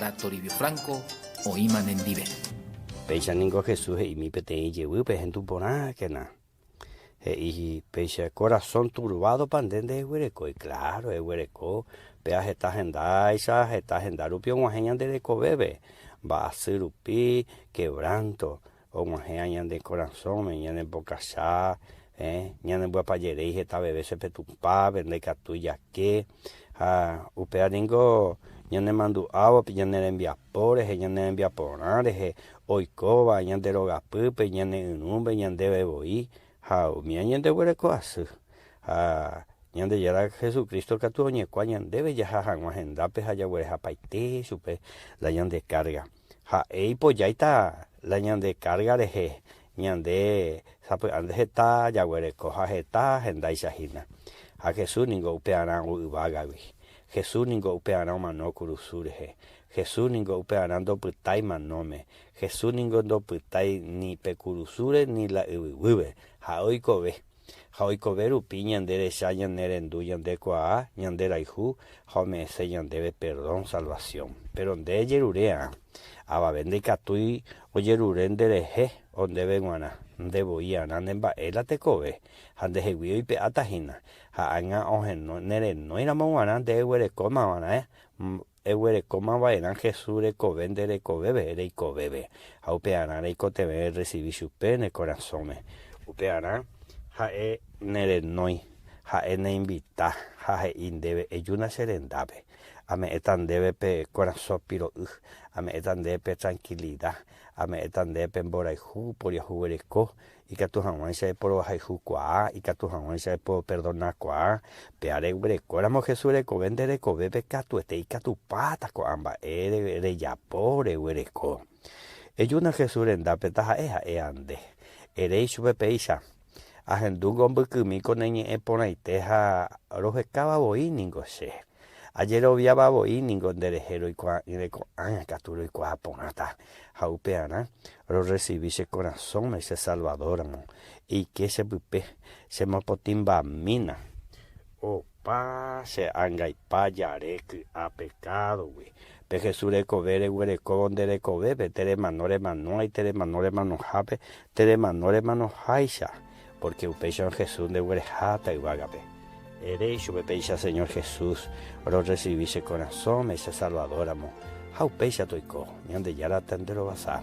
para Toribio Franco o Imanendive. Peixa ningo Jesús y mi pete y llevupe en tu pona que na. Y peixa corazón turbado pandende de huereco. Y claro, de huereco. Peas esta gendaisa, esta gendarupio guajeñan de cobebe. Va a ser upi, quebranto. O guajeñan de corazón, me ñan en boca ya. Ñan en bua payereje, esta bebé se petupa, vende catuya que. Upea ningo. Ñan en mandu agua, ñan en envia pores, ñan en envia ponares, oikoba, ñan de rogapupe, ñan en unumbe, ñan de beboí. Ñan de huereco asu. Ñan de yara Jesucristo que tu oñecua ñan debe ya jajanguajendape haya huereja paite supe la ñan de carga. Pues ya está la ñan de carga de ñan de sape ande jeta ya huereco jeta hendai shahina. Jesús ningo upearan ubagawi. Jesús ningo upearan mano kurusure. Jesús ningo upearan do putai manome. Jesús ningo do putai ni pekurusure ni la uiwe. Oikobe. Haoikobe rupi ñandere ya ñandere endu ñande kwa ñandera ihu jome se ñandebe perdón salvación. Pero de yerurea aba vende katui o yeruren dereje onde venguana de boiana nemba ela tekobe hande hewi ipe atajina anga ojen no nere no ira mongana de were koma wana were koma va eran Jesús de covendere cobebe re cobebe aupeana re cotebe recibí su pene corazón upeana nere noi ne invita indebe eyuna serendabe ame etan debe pe corazón piro ame etan debe pe tranquilidad ame etan debe pe boraihu por yahuereco y que tu jamás se por bajaihu kwa y que tu jamás se por perdonar kwa peare huereco ramo Jesús de covendere cobebe catu este y que tu pata kwa amba ere ya pobre huereco eyuna Jesús rendabe taja ande ere sube peisa ahendungo mbukumi neñe ponaiteja rojekaba boi ningo se ayer obviaba boi ningo derejero y kwa ireko caturo y kwa ponata jaupeana lo recibí ese corazón ese salvador y que se pupe se mopotimba mina o pa se anga y pa yarek a pecado güey pe Jesús de covere huereco donde de covebe tere manore mano y tere manore mano jape tere manore mano jaisha porque upecha Jesús de huerejata y guagape. Eres upecha Señor Jesús, lo recibí ese corazón, ese salvador amo. Jaupecha toico, ñande yara tendero basar.